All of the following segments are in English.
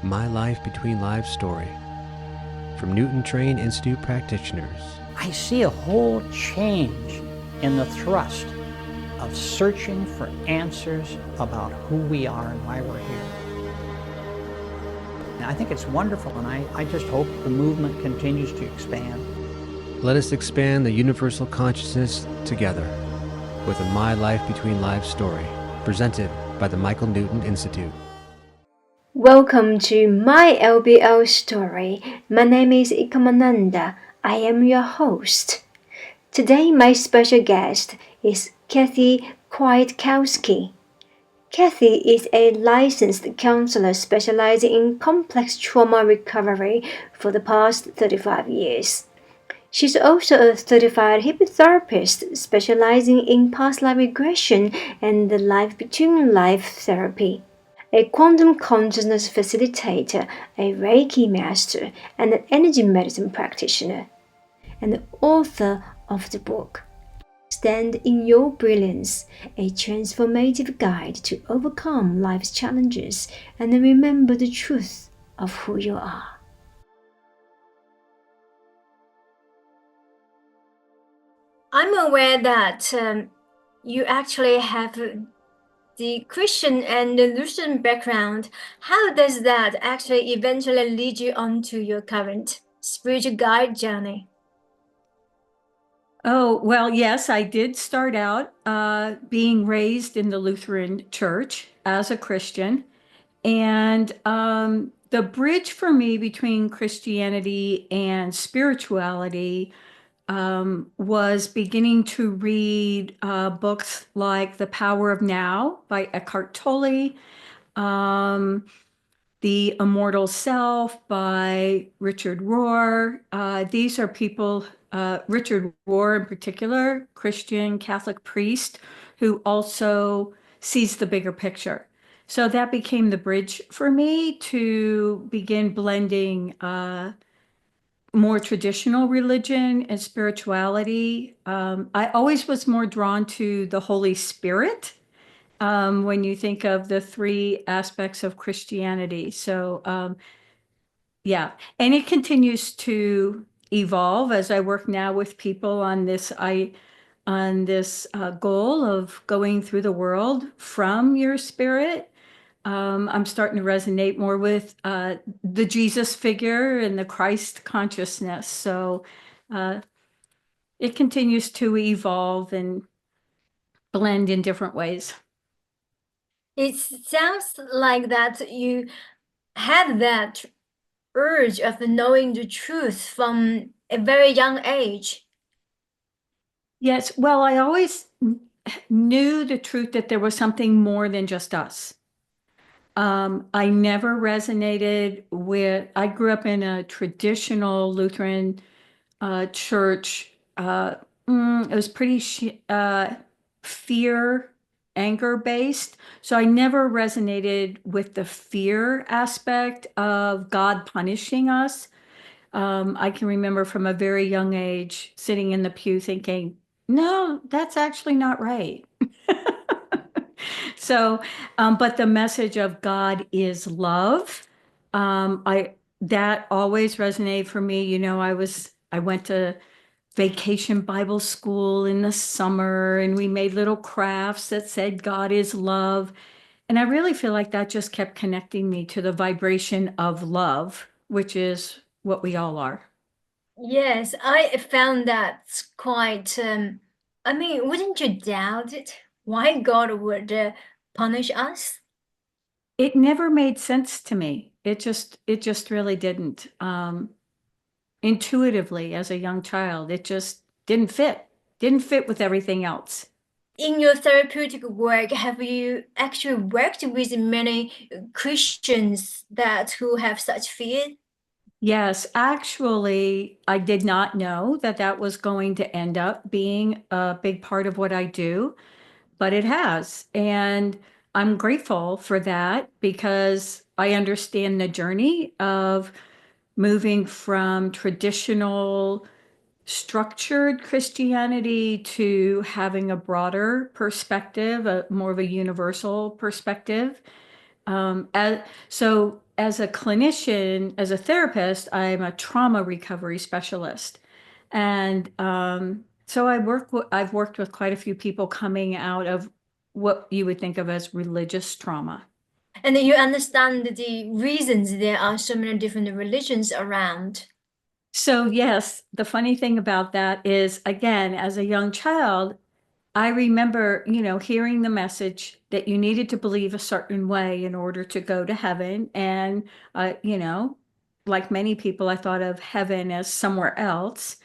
My Life Between Lives story from Newton Trained Institute practitioners. I see a whole change in the thrust of searching for answers about who we are and why we're here. And I think it's wonderful, and I just hope the movement continues to expand. Let us expand the universal consciousness together with a My Life Between Lives story presented by the Michael Newton Institute. Welcome to My LBL Story. My name is Ekomananda. I am your host. Today my special guest is Kwiatkowski. Kathy is a licensed counselor specializing in complex trauma recovery for the past 35 years. She's also a certified hypnotherapist specializing in past life regression and the life between life therapy, a quantum consciousness facilitator, a Reiki master, and an energy medicine practitioner, and the author of the book Stand In Your Brilliance, a transformative guide to overcome life's challenges and remember the truth of who you are. I'm aware that you actually have the Christian and the Lutheran background. How does that actually eventually lead you on to your current spiritual guide journey? Oh, well, yes, I did start out being raised in the Lutheran Church as a Christian. And the bridge for me between Christianity and spirituality was beginning to read books like The Power of Now by Eckhart Tolle, The Immortal Self by Richard Rohr. These are people, Richard Rohr in particular, Christian Catholic priest, who also sees the bigger picture. So that became the bridge for me to begin blending more traditional religion and spirituality. I always was more drawn to the Holy Spirit when you think of the three aspects of Christianity. So, yeah, and it continues to evolve as I work now with people on this. Goal of going through the world from your spirit. I'm starting to resonate more with the Jesus figure and the Christ consciousness. So it continues to evolve and blend in different ways. It sounds like that you had that urge of knowing the truth from a very young age. Yes, well, I always knew the truth that there was something more than just us. I never resonated with, I grew up in a traditional Lutheran church. It was pretty fear, anger based. So I never resonated with the fear aspect of God punishing us. I can remember from a very young age sitting in the pew thinking, no, that's actually not right. So, but the message of God is love. That always resonated for me. You know, I went to vacation Bible school in the summer and we made little crafts that said God is love. And I really feel like that just kept connecting me to the vibration of love, which is what we all are. Yes, I found that quite, wouldn't you doubt it? Why God would punish us? It never made sense to me. It just really didn't. Intuitively as a young child, it just didn't fit with everything else. In your therapeutic work, have you actually worked with many Christians who have such fear? Yes, actually, I did not know that that was going to end up being a big part of what I do, but it has. And I'm grateful for that because I understand the journey of moving from traditional structured Christianity to having a broader perspective, more of a universal perspective. As as a clinician, as a therapist, I'm a trauma recovery specialist. And so I've worked with quite a few people coming out of what you would think of as religious trauma. And you understand the reasons there are so many different religions around. So yes, the funny thing about that is, again, as a young child, I remember, hearing the message that you needed to believe a certain way in order to go to heaven. And, like many people, I thought of heaven as somewhere else.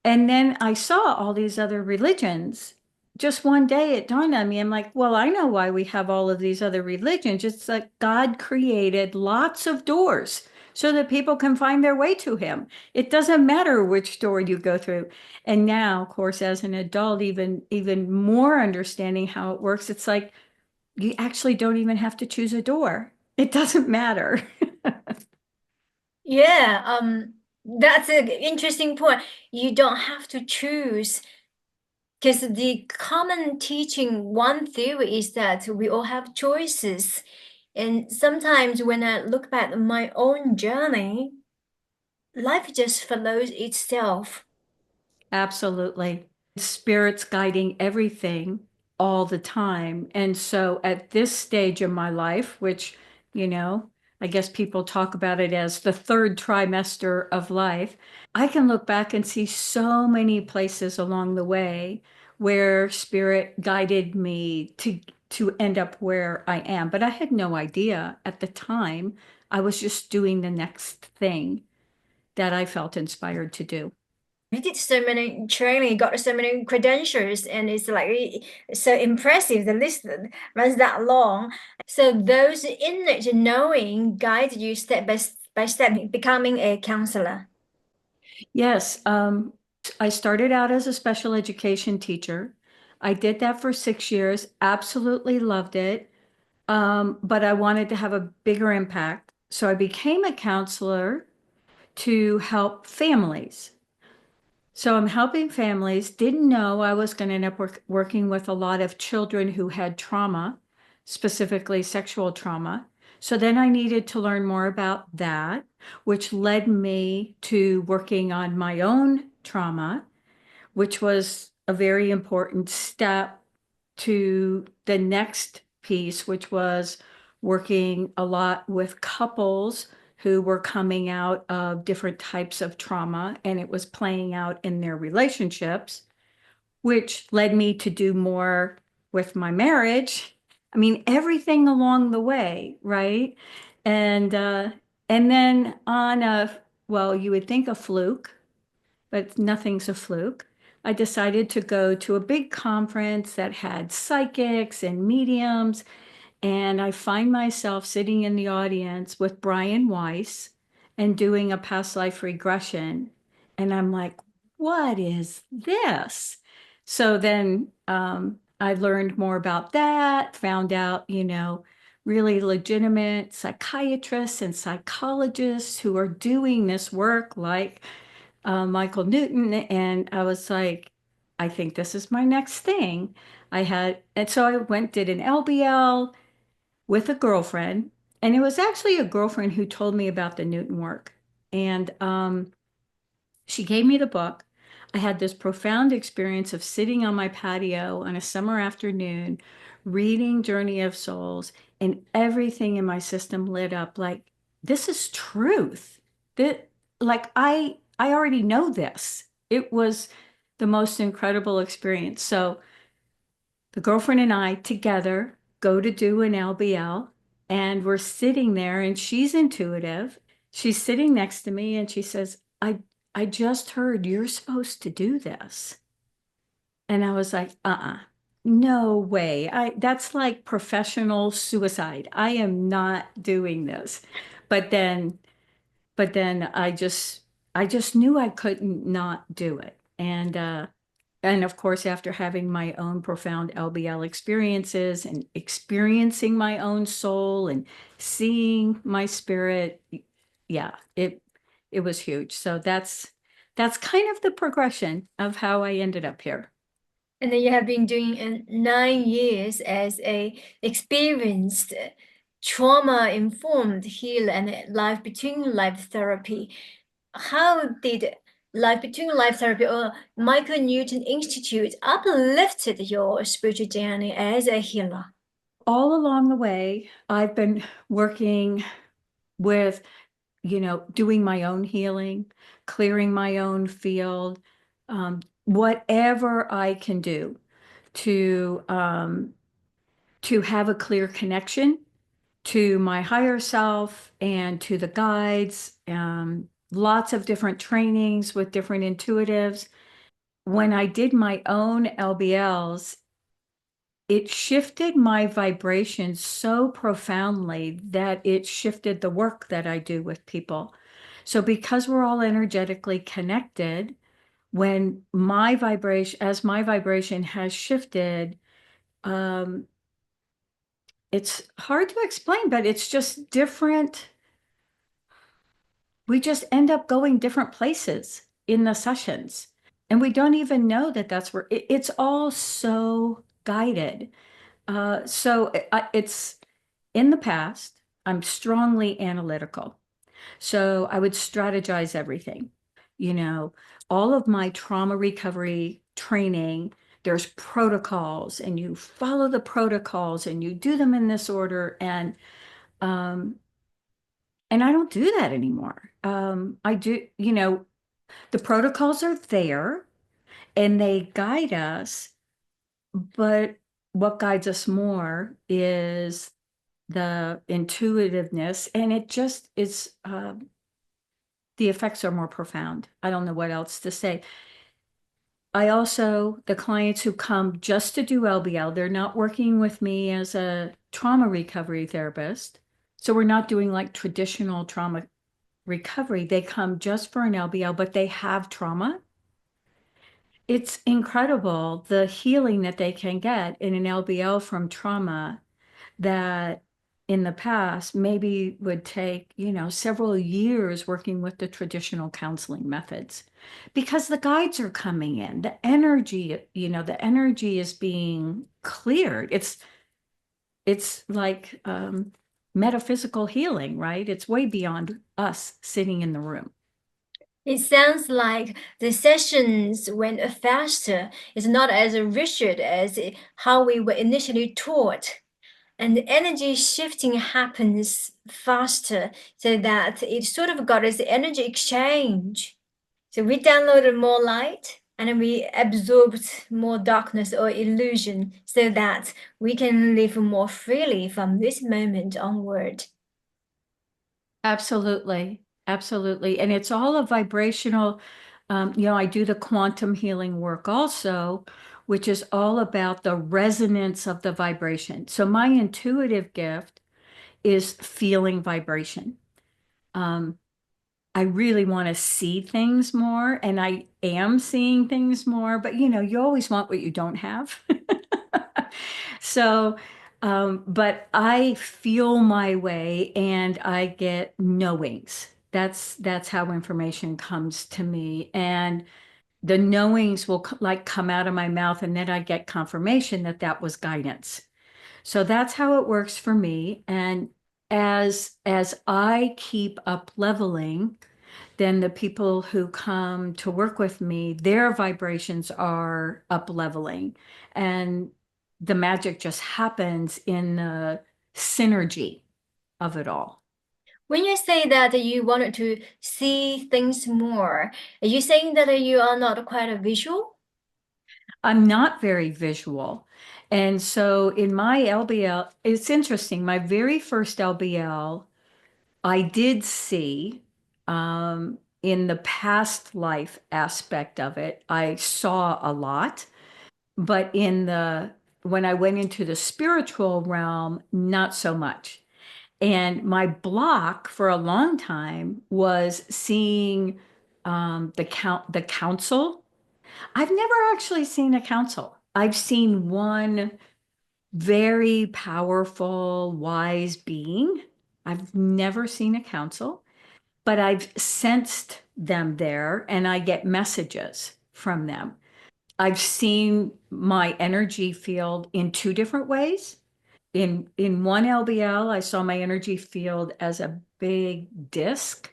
And then I saw all these other religions. Just one day it dawned on me, I'm like, well, I know why we have all of these other religions. It's like God created lots of doors so that people can find their way to him. It doesn't matter which door you go through. And now, of course, as an adult, even more understanding how it works, it's like you actually don't even have to choose a door. It doesn't matter. Yeah, that's an interesting point. You don't have to choose, because the common teaching, one theory is that we all have choices. And sometimes when I look back at my own journey, life just follows itself. Absolutely. Spirit's guiding everything all the time. And so at this stage of my life, which, I guess people talk about it as the third trimester of life, I can look back and see so many places along the way where Spirit guided me to end up where I am. But I had no idea at the time. I was just doing the next thing that I felt inspired to do. You did so many training, got so many credentials, and it's like so impressive. The list runs that long. So those innate knowing guide you step by step becoming a counselor. Yes, I started out as a special education teacher. I did that for 6 years, absolutely loved it, but I wanted to have a bigger impact. So I became a counselor to help families. So I'm helping families, didn't know I was going to end up working with a lot of children who had trauma, specifically sexual trauma. So then I needed to learn more about that, which led me to working on my own trauma, which was a very important step to the next piece, which was working a lot with couples who were coming out of different types of trauma, and it was playing out in their relationships, which led me to do more with my marriage. I mean, everything along the way, right? And then on well, you would think a fluke, but nothing's a fluke. I decided to go to a big conference that had psychics and mediums, and I find myself sitting in the audience with Brian Weiss and doing a past life regression. And I'm like, what is this? So then I learned more about that, found out, really legitimate psychiatrists and psychologists who are doing this work, like Michael Newton. And I was like, I think this is my next thing. And so I went, did an LBL with a girlfriend. And it was actually a girlfriend who told me about the Newton work. And she gave me the book. I had this profound experience of sitting on my patio on a summer afternoon, reading Journey of Souls, and everything in my system lit up like, this is truth. That, like, I already know this. It was the most incredible experience. So the girlfriend and I together go to do an LBL, and we're sitting there, and she's intuitive. She's sitting next to me, and she says, I just heard you're supposed to do this. And I was like, no way. That's like professional suicide. I am not doing this. But then I just knew I couldn't not do it. And of course, after having my own profound LBL experiences and experiencing my own soul and seeing my spirit, yeah, it was huge. So that's kind of the progression of how I ended up here. And then you have been doing 9 years as a experienced trauma-informed heal and life between life therapy. How did life between life therapy or Michael Newton Institute uplifted your spiritual journey as a healer? All along the way, I've been working with, doing my own healing, clearing my own field, whatever I can do to have a clear connection to my higher self and to the guides, lots of different trainings with different intuitives. When I did my own LBLs, it shifted my vibration so profoundly that it shifted the work that I do with people. So because we're all energetically connected, when as my vibration has shifted, it's hard to explain, but it's just different. We just end up going different places in the sessions. And we don't even know that that's where it's all so guided. It's in the past, I'm strongly analytical. So I would strategize everything. All of my trauma recovery training, there's protocols, and you follow the protocols and you do them in this order. And I don't do that anymore. I do, the protocols are there and they guide us, but what guides us more is the intuitiveness, and it just is, the effects are more profound. I don't know what else to say. The clients who come just to do LBL, they're not working with me as a trauma recovery therapist. So we're not doing like traditional trauma recovery. They come just for an LBL, but they have trauma. It's incredible the healing that they can get in an LBL from trauma that in the past maybe would take, several years working with the traditional counseling methods, because the guides are coming in, the energy is being cleared. It's like metaphysical healing, right? It's way beyond us sitting in the room. It sounds like the sessions went faster. It's not as rigid as how we were initially taught. And the energy shifting happens faster, so that it sort of got as energy exchange. So we downloaded more light and we absorbed more darkness or illusion, so that we can live more freely from this moment onward. Absolutely. Absolutely. And it's all a vibrational, I do the quantum healing work also, which is all about the resonance of the vibration. So my intuitive gift is feeling vibration. I really want to see things more, and I am seeing things more, but you always want what you don't have. So, but I feel my way and I get knowings. That's how information comes to me. And the knowings will like come out of my mouth, and then I get confirmation that that was guidance. So that's how it works for me. And as I keep up leveling, then the people who come to work with me, their vibrations are up leveling, and the magic just happens in the synergy of it all. When you say that you wanted to see things more, are you saying that you are not quite a visual? I'm not very visual. And so in my LBL, it's interesting. My very first LBL, I did see, in the past life aspect of it, I saw a lot. But when I went into the spiritual realm, not so much. And my block for a long time was seeing the council. I've never actually seen a council. I've seen one very powerful, wise being. I've never seen a council, but I've sensed them there, and I get messages from them. I've seen my energy field in two different ways. in one LBL, I saw my energy field as a big disc,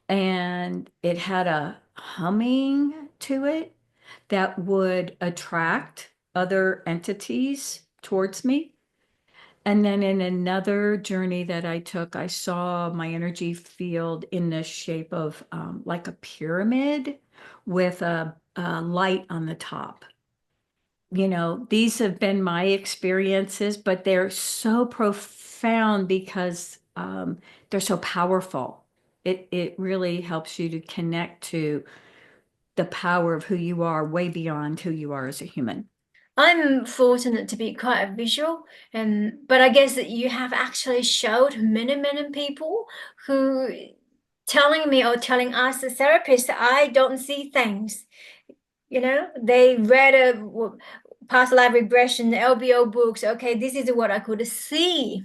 and it had a humming to it that would attract other entities towards me. And then in another journey that I took, I saw my energy field in the shape of like a pyramid with a light on the top. These have been my experiences, but they're so profound because they're so powerful. It really helps you to connect to the power of who you are way beyond who you are as a human. I'm fortunate to be quite a visual, but I guess that you have actually showed many, many people who telling me or telling us, the therapist, I don't see things. They read past life regression, LBO books. Okay, this is what I could see.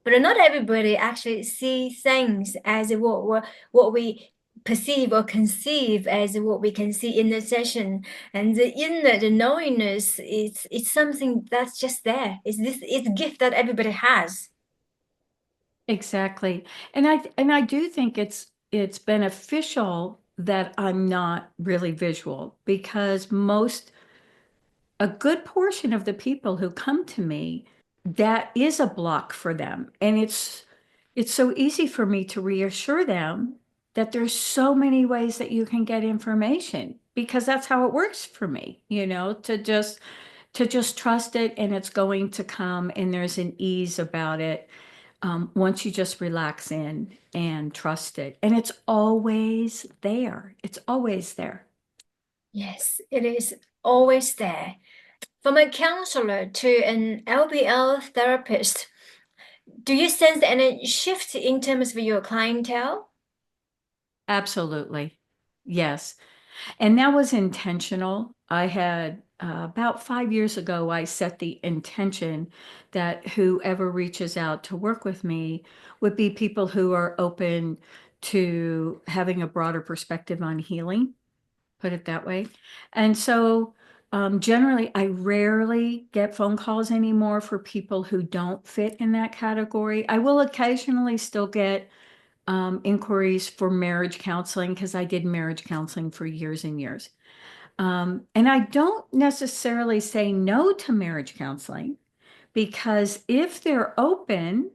But not everybody actually see things as what we perceive or conceive as what we can see in the session. And the inner, the knowingness, it's something that's just there. It's a gift that everybody has. Exactly. And I do think it's beneficial that I'm not really visual, because a good portion of the people who come to me, that is a block for them. And it's so easy for me to reassure them that there's so many ways that you can get information, because that's how it works for me, to just trust it, and it's going to come, and there's an ease about it. Once you just relax in and trust it, and it's always there. It's always there. Yes, it is always there. From a counselor to an LBL therapist, do you sense any shift in terms of your clientele? Absolutely. Yes. And that was intentional. I had about 5 years ago, I set the intention that whoever reaches out to work with me would be people who are open to having a broader perspective on healing, put it that way. And so generally, I rarely get phone calls anymore for people who don't fit in that category. I will occasionally still get inquiries for marriage counseling, because I did marriage counseling for years and years. And I don't necessarily say no to marriage counseling, because if they're open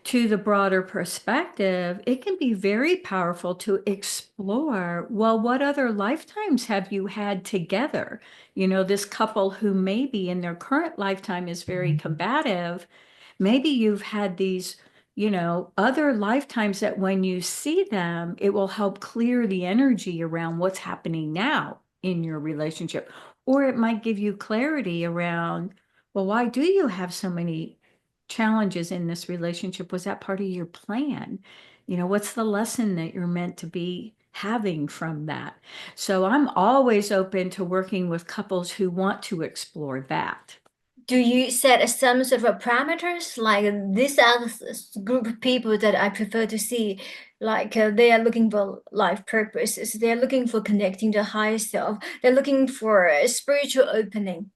to the broader perspective, it can be very powerful to explore, well, what other lifetimes have you had together? This couple who maybe in their current lifetime is very combative, maybe you've had these, other lifetimes that when you see them, it will help clear the energy around what's happening now in your relationship. Or it might give you clarity around, well, why do you have so many challenges in this relationship? Was that part of your plan? What's the lesson that you're meant to be having from that? So I'm always open to working with couples who want to explore that. Do you set some sort of parameters, like these are the group of people that I prefer to see, like they are looking for life purposes, they're looking for connecting to higher self, they're looking for a spiritual opening?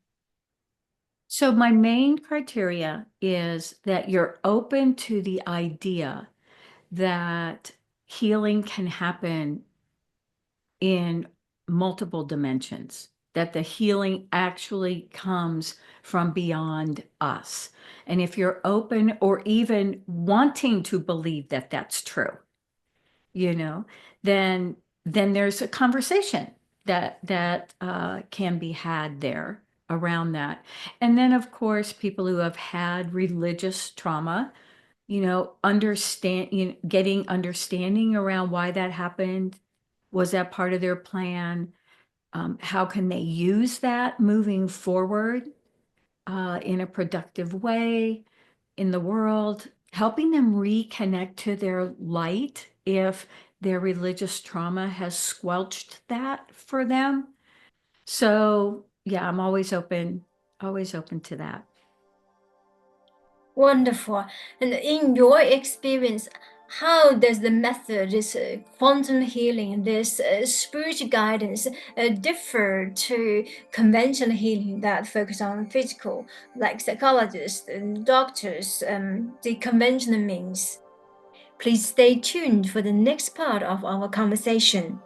So my main criteria is that you're open to the idea that healing can happen in multiple dimensions, that the healing actually comes from beyond us. And if you're open or even wanting to believe that that's true, you know, then there's a conversation that can be had there around that. And then, of course, people who have had religious trauma, getting understanding around why that happened. Was that part of their plan? How can they use that moving forward in a productive way in the world? Helping them reconnect to their light if their religious trauma has squelched that for them. So yeah, I'm always open to that. Wonderful. And in your experience, How does the method, this quantum healing, this spiritual guidance differ to conventional healing that focus on physical, like psychologists and doctors, the conventional means? Please stay tuned for the next part of our conversation.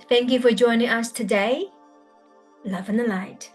Thank you for joining us today. Love and light.